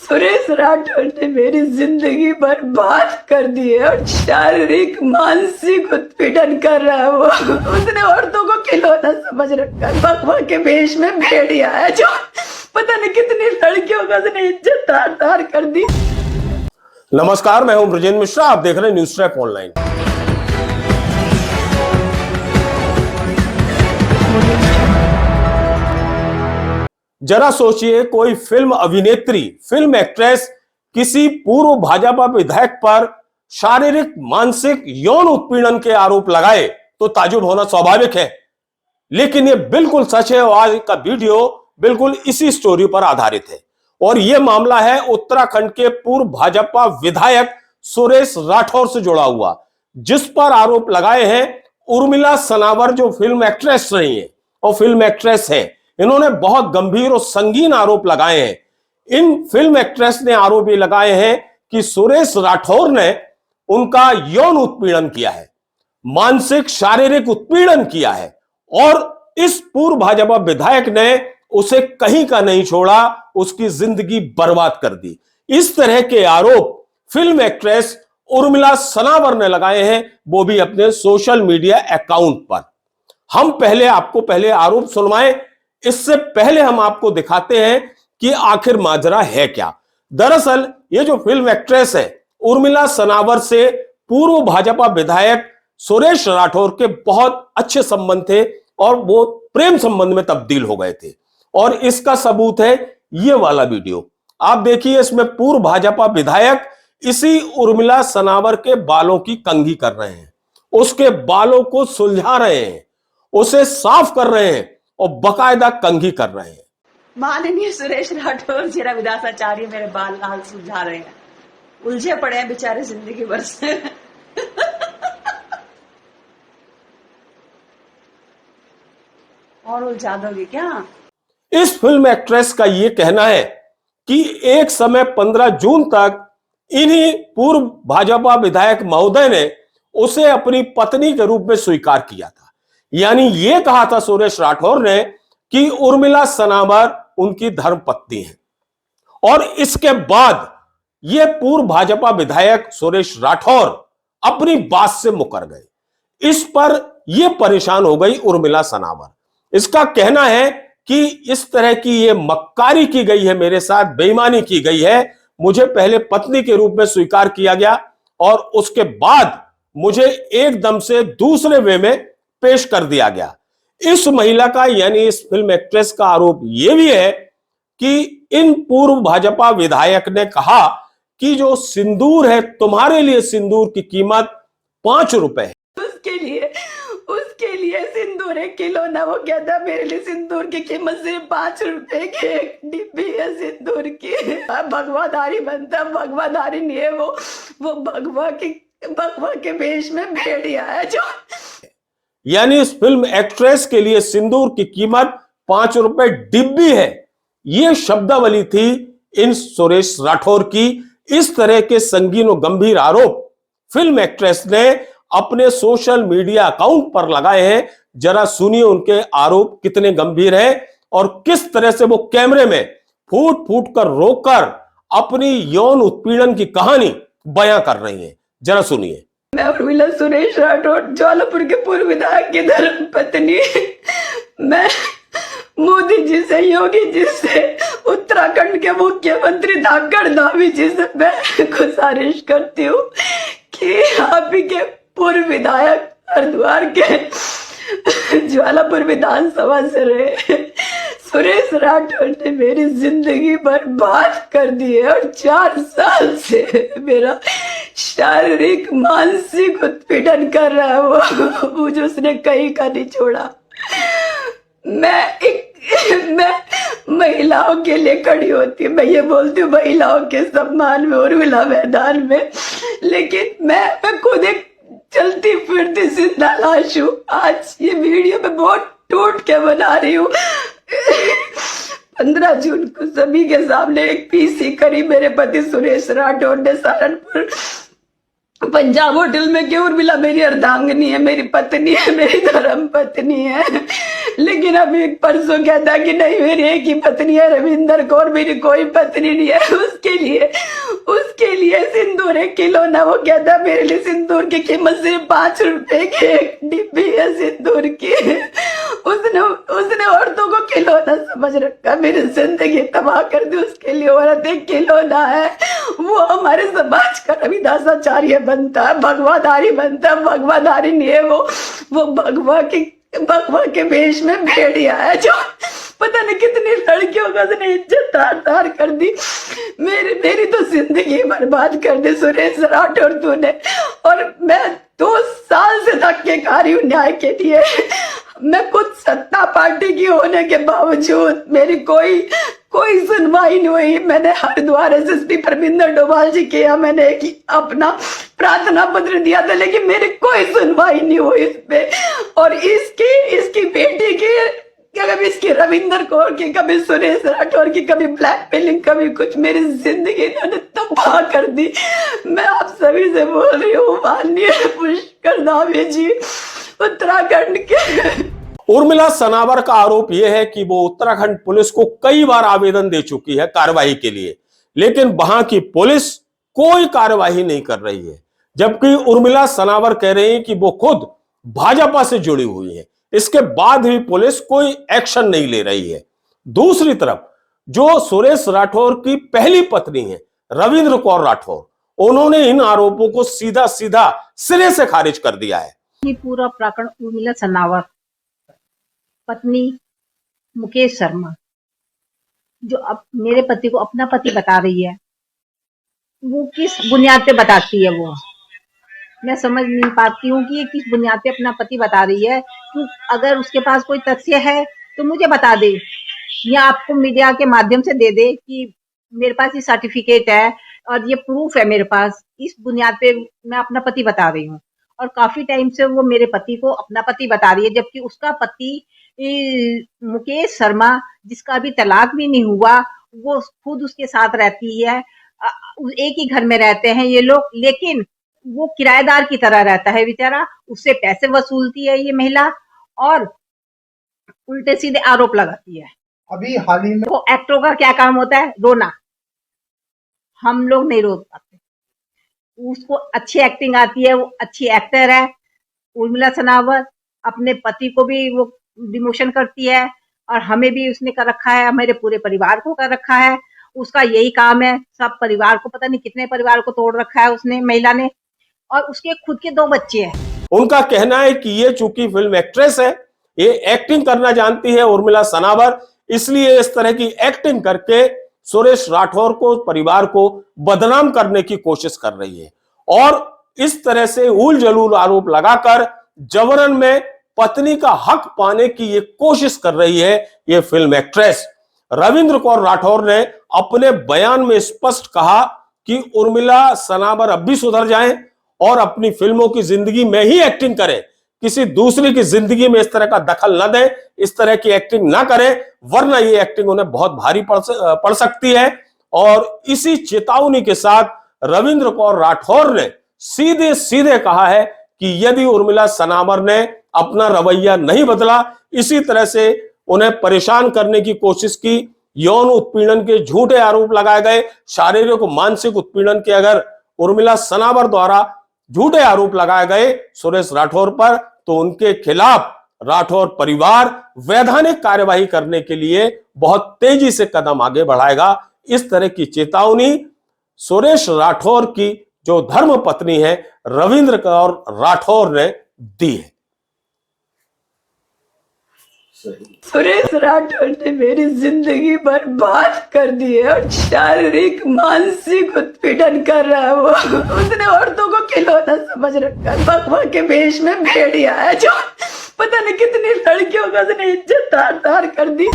सुरेश राठौर ने मेरी जिंदगी बर्बाद कर दी है और शारीरिक मानसिक उत्पीड़न कर रहा है वो। उसने औरतों को खिलौना समझ रखा है। भगवा के वेश में भेड़िया है जो पता नहीं कितनी लड़कियों का उसने इज्जत तार कर दी। नमस्कार, मैं हूं ब्रजेंद्र मिश्रा। आप देख रहे हैं न्यूज ट्रैप ऑनलाइन। जरा सोचिए, कोई फिल्म अभिनेत्री, फिल्म एक्ट्रेस किसी पूर्व भाजपा विधायक पर शारीरिक, मानसिक, यौन उत्पीड़न के आरोप लगाए तो ताज्जुब होना स्वाभाविक है। लेकिन यह बिल्कुल सच है और आज का वीडियो बिल्कुल इसी स्टोरी पर आधारित है। और यह मामला है उत्तराखंड के पूर्व भाजपा विधायक सुरेश राठौर से जुड़ा हुआ, जिस पर आरोप लगाए हैं उर्मिला सनावर, जो फिल्म एक्ट्रेस रही है और फिल्म एक्ट्रेस है। इन्होंने बहुत गंभीर और संगीन आरोप लगाए हैं। इन फिल्म एक्ट्रेस ने आरोप ये लगाए हैं कि सुरेश राठौर ने उनका यौन उत्पीड़न किया है, मानसिक शारीरिक उत्पीड़न किया है और इस पूर्व भाजपा विधायक ने उसे कहीं का नहीं छोड़ा, उसकी जिंदगी बर्बाद कर दी। इस तरह के आरोप फिल्म एक्ट्रेस उर्मिला सनावर ने लगाए हैं, वो भी अपने सोशल मीडिया अकाउंट पर। हम आपको आरोप सुनवाएं, इससे पहले हम आपको दिखाते हैं कि आखिर माजरा है क्या। दरअसल ये जो फिल्म एक्ट्रेस है उर्मिला सनावर से पूर्व भाजपा विधायक सुरेश राठौर के बहुत अच्छे संबंध थे और वो प्रेम संबंध में तब्दील हो गए थे। और इसका सबूत है ये वाला वीडियो। आप देखिए, इसमें पूर्व भाजपा विधायक इसी उर्मिला सनावर के बालों की कंघी कर रहे हैं, उसके बालों को सुलझा रहे हैं, उसे साफ कर रहे हैं और बकायदा कंघी कर रहे हैं। माननीय सुरेश राठौर जी विधासाचार्य मेरे बाल लाल सुलझा रहे हैं, उलझे पड़े हैं बेचारे जिंदगी भर से। और उलझा दोगे क्या? इस फिल्म एक्ट्रेस का यह कहना है कि एक समय 15 जून तक इन्हीं पूर्व भाजपा विधायक महोदय ने उसे अपनी पत्नी के रूप में स्वीकार किया था। यानी यह कहा था सुरेश राठौर ने कि उर्मिला सनावर उनकी धर्मपत्नी है। और इसके बाद यह पूर्व भाजपा विधायक सुरेश राठौर अपनी बात से मुकर गए। इस पर यह परेशान हो गई उर्मिला सनावर। इसका कहना है कि इस तरह की यह मक्कारी की गई है, मेरे साथ बेईमानी की गई है। मुझे पहले पत्नी के रूप में स्वीकार किया गया और उसके बाद मुझे एकदम से दूसरे वे में पेश कर दिया गया। इस महिला का, यानी इस फिल्म एक्ट्रेस का आरोप यह भी है कि इन पूर्व भाजपा विधायक ने कहा कि जो सिंदूर है, तुम्हारे लिए सिंदूर की कीमत 5 रुपए है। उसके लिए सिंदूर एक किलो ना, वो कहता मेरे लिए सिंदूर की कीमत सिर्फ 5 रुपए की एक डिब्बी है सिंदूर की। भगवाधारी बनता, भगवाधारी नहीं है वो भगवा के वेश में भेड़िया है जो। यानी इस फिल्म एक्ट्रेस के लिए सिंदूर की कीमत 5 रुपए डिब्बी है। यह शब्दावली थी इन सुरेश राठौर की। इस तरह के संगीन और गंभीर आरोप फिल्म एक्ट्रेस ने अपने सोशल मीडिया अकाउंट पर लगाए हैं। जरा सुनिए उनके आरोप कितने गंभीर हैं और किस तरह से वो कैमरे में फूट फूट कर रोकर अपनी यौन उत्पीड़न की कहानी बयां कर रही हैं। जरा सुनिए। मैं उर्मिला सुरेश राठौर, ज्वालापुर के पूर्व विधायक की धर्मपत्नी। मैं मोदी जी से, योगी जी से, उत्तराखंड के मुख्यमंत्री धाकड़ धामी जी से मैं गुजारिश करती हूँ कि आप ही के पूर्व विधायक हरिद्वार के ज्वालापुर विधानसभा से रहे सुरेश राठौर ने मेरी जिंदगी बर्बाद कर दी है और 4 साल से मेरा शारीरिक मानसिक उत्पीड़न कर रहा है वो जो उसने कहीं का नहीं छोड़ा। मैं महिलाओं के लिए खड़ी होती हूँ, मैं ये बोलती हूँ महिलाओं के सम्मान में, उर्मिला मैदान में, लेकिन मैं खुद एक चलती फिरती जिंदा लाश हूँ। आज ये वीडियो मैं बहुत टूट के बना रही हूँ। 15 जून को सभी के सामने एक पीसी करी मेरे पति सुरेश राठौर ने सहारनपुर पंजाब होटल में कि उर्मिला मेरी अर्धांगिनी है, मेरी पत्नी है, मेरी धर्म पत्नी है। लेकिन अभी परसों कहता कि नहीं मेरी एक ही पत्नी है रविंदर कौर, मेरी कोई पत्नी नहीं है। उसके लिए सिंदूर 1 किलो ना, वो कहता मेरे लिए सिंदूर की कीमत सिर्फ 5 रुपए की एक डिब्बी है सिंदूर की। उसने औरतों को खिलौना समझ रखा, मेरी जिंदगी तबाह कर दी। उसके लिए औरत एक खिलौना है। वो हमारे समाज का रविदासाचार्य बनता है, भगवाधारी बनता है। भगवाधारी नहीं है वो भगवा के वेश में भेड़िया है, जो पता नहीं कितनी लड़कियों का उसने इज्जत तार कर दी। मेरी तो जिंदगी बर्बाद कर दी सुरेश राठौर तूने। और मैं 2 साल से धक्के खा रही हूँ न्याय के लिए। मैं खुद सत्ता पार्टी की होने के बावजूद मेरी कोई सुनवाई नहीं हुई। मैंने हरिद्वार एसएसपी परमिंदर डोभाल जी किया, मैंने अपना प्रार्थना पत्र दिया था, लेकिन मेरी कोई सुनवाई नहीं हुई इस पे। और इसकी बेटी की, कभी इसकी रविंदर कौर की, कभी सुरेश राठौर की, कभी ब्लैकमेलिंग, कभी कुछ, मेरी जिंदगी इन्होंने तबाह कर दी। मैं आप सभी से बोल रही हूँ, माननीय पुष्कर धामी जी उत्तराखंड के। उर्मिला सनावर का आरोप यह है कि वो उत्तराखंड पुलिस को कई बार आवेदन दे चुकी है कार्रवाई के लिए, लेकिन वहां की पुलिस कोई कार्रवाई नहीं कर रही है। जबकि उर्मिला सनावर कह रही है कि वो खुद भाजपा से जुड़ी हुई है, इसके बाद भी पुलिस कोई एक्शन नहीं ले रही है। दूसरी तरफ जो सुरेश राठौर की पहली पत्नी है रविंद्र कौर राठौर, उन्होंने इन आरोपों को सीधा सिरे से खारिज कर दिया है। पूरा प्रकरण उर्मिला सनावर पत्नी मुकेश शर्मा जो अब मेरे पति को अपना पति बता रही है, वो किस बुनियाद पे बताती है? वो मैं समझ नहीं पाती हूँ कि ये किस बुनियाद पे अपना पति बता रही है। तो अगर उसके पास कोई तथ्य है तो मुझे बता दे, या आपको मीडिया के माध्यम से दे दे कि मेरे पास ये सर्टिफिकेट है और ये प्रूफ है मेरे पास, इस बुनियाद पे मैं अपना पति बता रही हूँ। और काफी टाइम से वो मेरे पति को अपना पति बता रही है, जबकि उसका पति मुकेश शर्मा, जिसका अभी तलाक भी नहीं हुआ, वो खुद उसके साथ रहती है, एक ही घर में रहते हैं ये लोग, लेकिन वो किराएदार की तरह रहता है बेचारा। उससे पैसे वसूलती है ये महिला और उल्टे सीधे आरोप लगाती है। अभी हाल ही में तो एक्टरों का क्या काम होता है? रोना। हम लोग नहीं रो पाते। उसको अच्छी एक्टिंग आती है, वो अच्छी एक्टर है। उर्मिला सनावर अपने पति को भी वो डिमोशन करती है और हमें भी उसने कर रखा है, मेरे पूरे परिवार को कर रखा है। उसका यही काम है, सब परिवार को, पता नहीं कितने परिवार को तोड़ रखा है उसने, महिला ने। और उसके खुद के 2 बच्चे हैं। उनका कहना है कि ये चूंकि फिल्म एक्ट्रेस है, ये एक्टिंग करना जानती है उर्मिला सनावर, इसलिए इस तरह की एक्टिंग करके सुरेश राठौर को, परिवार को बदनाम करने की कोशिश कर रही है और इस तरह से उल जलूल आरोप लगाकर जबरन में पत्नी का हक पाने की ये कोशिश कर रही है ये फिल्म एक्ट्रेस। रविंद्र कौर राठौर ने अपने बयान में स्पष्ट कहा कि उर्मिला सनावर अब भी सुधर जाएं और अपनी फिल्मों की जिंदगी में ही एक्टिंग करें, किसी दूसरी की जिंदगी में इस तरह का दखल न दें, इस तरह की एक्टिंग ना करें, वरना ये एक्टिंग उन्हें बहुत भारी पड़ सकती है। और इसी चेतावनी के साथ रविंद्र कौर राठौर ने सीधे कहा है कि यदि उर्मिला सनावर ने अपना रवैया नहीं बदला, इसी तरह से उन्हें परेशान करने की कोशिश की, यौन उत्पीड़न के झूठे आरोप लगाए गए, शारीरिक और मानसिक उत्पीड़न के अगर उर्मिला सनावर द्वारा झूठे आरोप लगाए गए सुरेश राठौर पर, तो उनके खिलाफ राठौर परिवार वैधानिक कार्यवाही करने के लिए बहुत तेजी से कदम आगे बढ़ाएगा। इस तरह की चेतावनी सुरेश राठौर की जो धर्म पत्नी है रविंद्र कौर राठौर ने दी है। सुरेश राठौर ने मेरी जिंदगी बर्बाद कर दी है और शारीरिक मानसिक उत्पीड़न कर रहा है वो। उसने औरतों को खिलौना समझ रखा है, भगवा के वेश में भेड़िया है, जो पता नहीं कितनी लड़कियों का उसने इज्जत तार कर दी।